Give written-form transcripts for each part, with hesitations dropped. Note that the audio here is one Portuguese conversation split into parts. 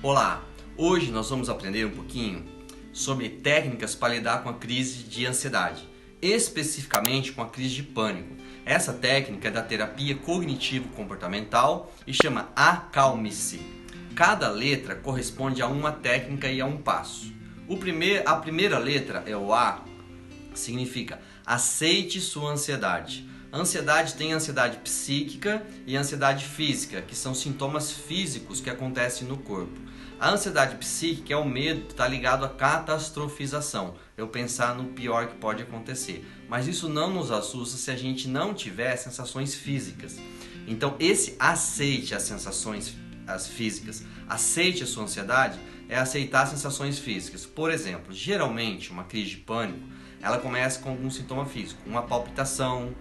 Olá, hoje nós vamos aprender um pouquinho sobre técnicas para lidar com a crise de ansiedade, especificamente com a crise de pânico. Essa técnica é da terapia cognitivo-comportamental e chama Acalme-se. Cada letra corresponde a uma técnica e a um passo. A primeira letra é o A, significa aceite sua ansiedade. A ansiedade tem ansiedade psíquica e ansiedade física, que são sintomas físicos que acontecem no corpo. A ansiedade psíquica é o medo que está ligado à catastrofização, eu pensar no pior que pode acontecer. Mas isso não nos assusta se a gente não tiver sensações físicas. Então esse aceite as sensações físicas, aceite a sua ansiedade, é aceitar as sensações físicas. Por exemplo, geralmente uma crise de pânico, ela começa com algum sintoma físico, uma palpitação,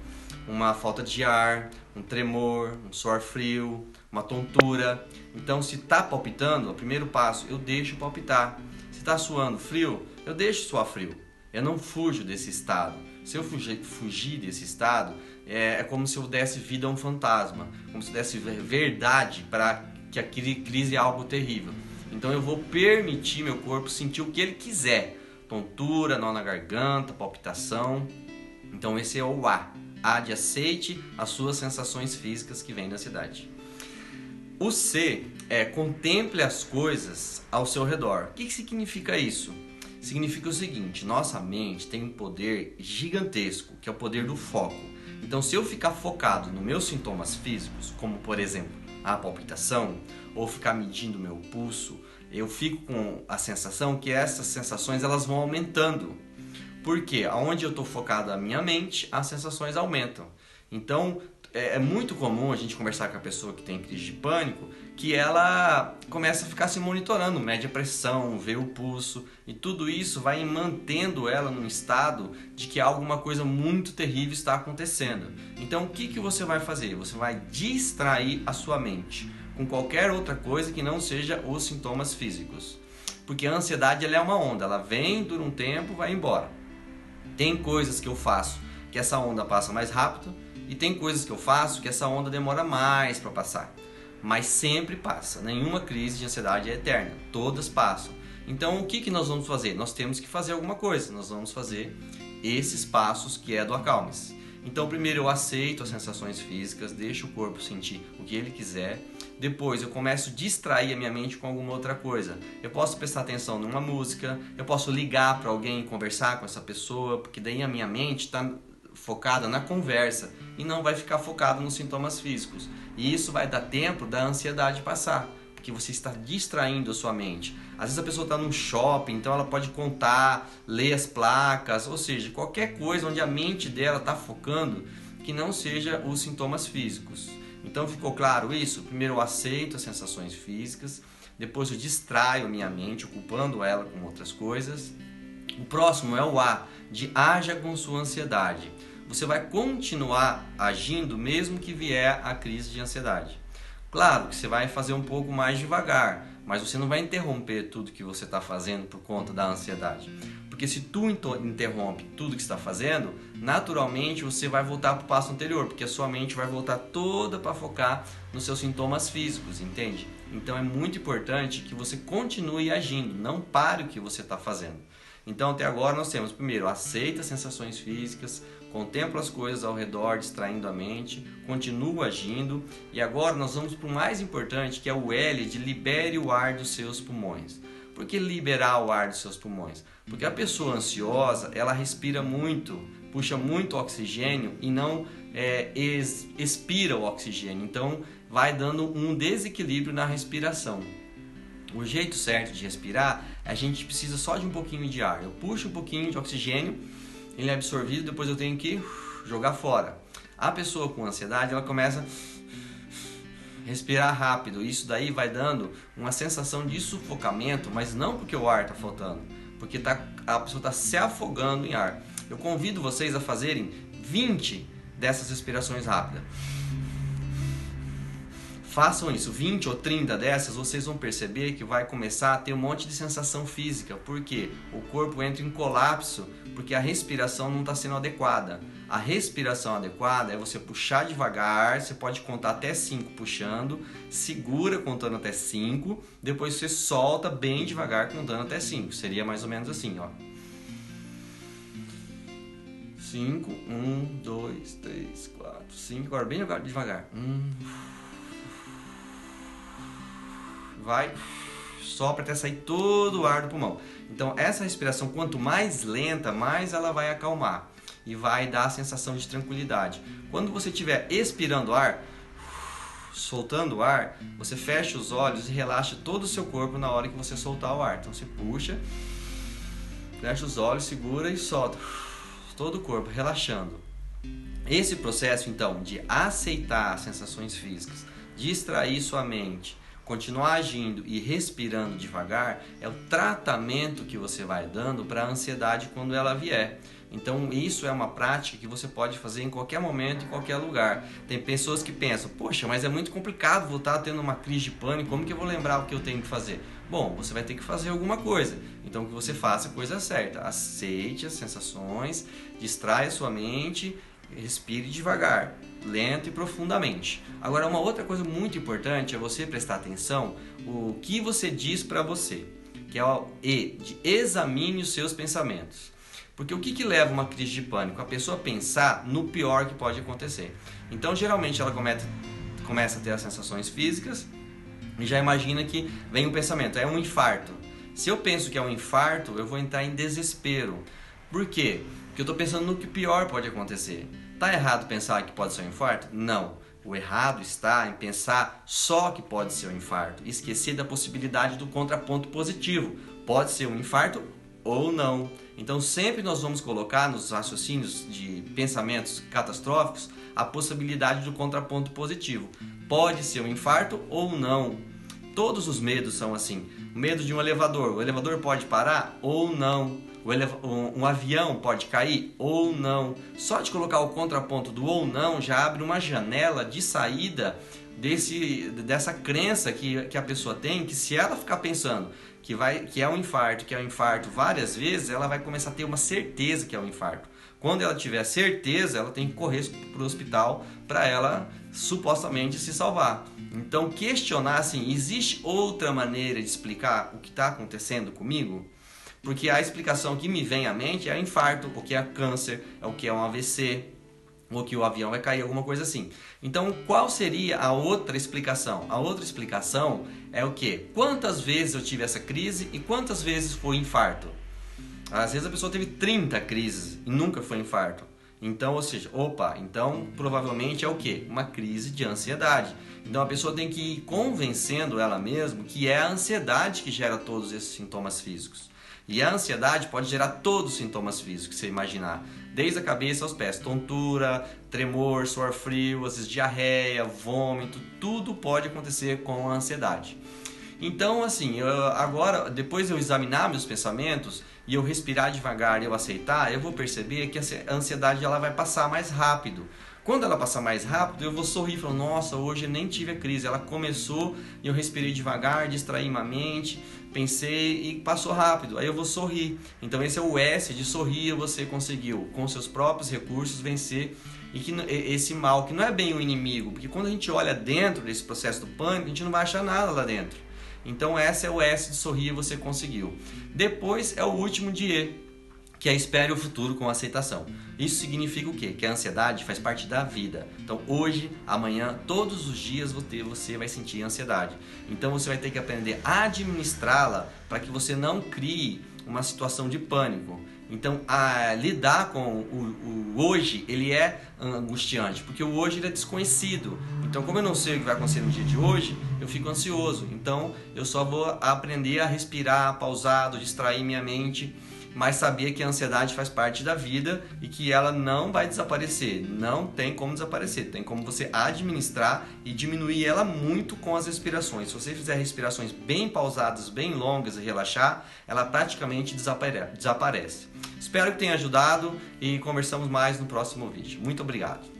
uma falta de ar, um tremor, um suor frio, uma tontura. Então, se está palpitando, o primeiro passo, eu deixo palpitar. Se está suando frio, eu deixo suar frio. Eu não fujo desse estado. Se eu fugir desse estado, é como se eu desse vida a um fantasma, como se eu desse verdade para que a crise é algo terrível. Então, eu vou permitir meu corpo sentir o que ele quiser. Tontura, nó na garganta, palpitação. Então, esse é o A. A de aceite as suas sensações físicas que vêm da ansiedade. O C é contemple as coisas ao seu redor. O que significa isso? Significa o seguinte: nossa mente tem um poder gigantesco, que é o poder do foco. Então, se eu ficar focado nos meus sintomas físicos, como por exemplo a palpitação, ou ficar medindo meu pulso, eu fico com a sensação que essas sensações elas vão aumentando. Porque aonde eu estou focado a minha mente, as sensações aumentam. Então, é muito comum a gente conversar com a pessoa que tem crise de pânico, que ela começa a ficar se monitorando, mede a pressão, vê o pulso, e tudo isso vai mantendo ela num estado de que alguma coisa muito terrível está acontecendo. Então, o que você vai fazer? Você vai distrair a sua mente com qualquer outra coisa que não seja os sintomas físicos. Porque a ansiedade ela é uma onda, ela vem, dura um tempo, vai embora. Tem coisas que eu faço que essa onda passa mais rápido e tem coisas que eu faço que essa onda demora mais para passar. Mas sempre passa. Nenhuma crise de ansiedade é eterna. Todas passam. Então o que nós vamos fazer? Nós temos que fazer alguma coisa. Nós vamos fazer esses passos que é do acalme-se. Então primeiro eu aceito as sensações físicas, deixo o corpo sentir o que ele quiser. Depois eu começo a distrair a minha mente com alguma outra coisa. Eu posso prestar atenção numa música, eu posso ligar para alguém e conversar com essa pessoa, porque daí a minha mente está focada na conversa e não vai ficar focada nos sintomas físicos. E isso vai dar tempo da ansiedade passar, porque você está distraindo a sua mente. Às vezes a pessoa está num shopping, então ela pode contar, ler as placas, ou seja, qualquer coisa onde a mente dela está focando que não seja os sintomas físicos. Então ficou claro isso? Primeiro eu aceito as sensações físicas, depois eu distraio a minha mente, ocupando ela com outras coisas. O próximo é o A, de haja com sua ansiedade. Você vai continuar agindo mesmo que vier a crise de ansiedade. Claro que você vai fazer um pouco mais devagar, mas você não vai interromper tudo que você está fazendo por conta da ansiedade. Porque se tu interrompe tudo que está fazendo, naturalmente você vai voltar para o passo anterior, porque a sua mente vai voltar toda para focar nos seus sintomas físicos, entende? Então é muito importante que você continue agindo, não pare o que você está fazendo. Então até agora nós temos, primeiro, aceita as sensações físicas, contempla as coisas ao redor, distraindo a mente, continua agindo. E agora nós vamos para o mais importante, que é o L de libere o ar dos seus pulmões. Por que liberar o ar dos seus pulmões? Porque a pessoa ansiosa, ela respira muito, puxa muito oxigênio e não expira o oxigênio. Então vai dando um desequilíbrio na respiração. O jeito certo de respirar, a gente precisa só de um pouquinho de ar. Eu puxo um pouquinho de oxigênio, ele é absorvido, depois eu tenho que jogar fora. A pessoa com ansiedade, ela começa a respirar rápido. Isso daí vai dando uma sensação de sufocamento, mas não porque o ar está faltando, porque a pessoa está se afogando em ar. Eu convido vocês a fazerem 20 dessas respirações rápidas. Façam isso, 20 ou 30 dessas, vocês vão perceber que vai começar a ter um monte de sensação física, porque o corpo entra em colapso, porque a respiração não está sendo adequada. A respiração adequada é você puxar devagar, você pode contar até 5 puxando, segura contando até 5, depois você solta bem devagar contando até 5. Seria mais ou menos assim, ó. 5, 1, 2, 3, 4, 5, agora bem devagar. Vai, sopra até sair todo o ar do pulmão. Então essa respiração, quanto mais lenta, mais ela vai acalmar e vai dar a sensação de tranquilidade. Quando você estiver expirando ar, soltando o ar, você fecha os olhos e relaxa todo o seu corpo na hora que você soltar o ar. Então você puxa, fecha os olhos, segura e solta todo o corpo, relaxando. Esse processo então de aceitar as sensações físicas, distrair sua mente, continuar agindo e respirando devagar, é o tratamento que você vai dando para a ansiedade quando ela vier. Então isso é uma prática que você pode fazer em qualquer momento, em qualquer lugar. Tem pessoas que pensam, poxa, mas é muito complicado, vou estar tendo uma crise de pânico, como que eu vou lembrar o que eu tenho que fazer? Bom, você vai ter que fazer alguma coisa. Então que você faça a coisa certa. Aceite as sensações, distraia sua mente, respire devagar, lento e profundamente. Agora, uma outra coisa muito importante é você prestar atenção o que você diz para você, que é o E, de examine os seus pensamentos. Porque o que leva uma crise de pânico? A pessoa pensar no pior que pode acontecer. Então, geralmente, ela começa a ter as sensações físicas e já imagina que vem um pensamento, é um infarto. Se eu penso que é um infarto, eu vou entrar em desespero. Por quê? Porque eu estou pensando no que pior pode acontecer. Está errado pensar que pode ser um infarto? Não. O errado está em pensar só que pode ser um infarto. Esquecer da possibilidade do contraponto positivo. Pode ser um infarto ou não. Então sempre nós vamos colocar nos raciocínios de pensamentos catastróficos a possibilidade do contraponto positivo. Pode ser um infarto ou não. Todos os medos são assim. O medo de um elevador. O elevador pode parar ou não. Um avião pode cair ou não. Só de colocar o contraponto do ou não já abre uma janela de saída dessa crença que a pessoa tem, que se ela ficar pensando que é um infarto várias vezes, ela vai começar a ter uma certeza que é um infarto. Quando ela tiver certeza, ela tem que correr para o hospital para ela supostamente se salvar. Então questionar assim, existe outra maneira de explicar o que está acontecendo comigo? Porque a explicação que me vem à mente é infarto, o que é câncer, é o que é um AVC, ou que o avião vai cair, alguma coisa assim. Então, qual seria a outra explicação? A outra explicação é o quê? Quantas vezes eu tive essa crise e quantas vezes foi infarto? Às vezes a pessoa teve 30 crises e nunca foi infarto. Então, ou seja, então provavelmente é o quê? Uma crise de ansiedade. Então a pessoa tem que ir convencendo ela mesma que é a ansiedade que gera todos esses sintomas físicos. E a ansiedade pode gerar todos os sintomas físicos que você imaginar, desde a cabeça aos pés, tontura, tremor, suor frio, às vezes diarreia, vômito, tudo pode acontecer com a ansiedade. Então, assim, agora, depois de eu examinar meus pensamentos e eu respirar devagar e eu aceitar, eu vou perceber que a ansiedade ela vai passar mais rápido. Quando ela passar mais rápido, eu vou sorrir e falar, nossa, hoje eu nem tive a crise. Ela começou e eu respirei devagar, distraí minha mente, pensei e passou rápido. Aí eu vou sorrir. Então esse é o S de sorrir, você conseguiu, com seus próprios recursos, vencer esse mal, que não é bem o inimigo. Porque quando a gente olha dentro desse processo do pânico, a gente não vai achar nada lá dentro. Então esse é o S de sorrir, você conseguiu. Depois é o último de E, que é espere o futuro com aceitação. Isso significa o quê? Que a ansiedade faz parte da vida. Então hoje, amanhã, todos os dias você vai sentir ansiedade. Então você vai ter que aprender a administrá-la para que você não crie uma situação de pânico. Então lidar com o hoje, ele é angustiante, porque o hoje ele é desconhecido. Então como eu não sei o que vai acontecer no dia de hoje, eu fico ansioso. Então eu só vou aprender a respirar pausado, distrair minha mente, mas saber que a ansiedade faz parte da vida e que ela não vai desaparecer, não tem como desaparecer, tem como você administrar e diminuir ela muito com as respirações. Se você fizer respirações bem pausadas, bem longas e relaxar, ela praticamente desaparece. Espero que tenha ajudado e conversamos mais no próximo vídeo. Muito obrigado!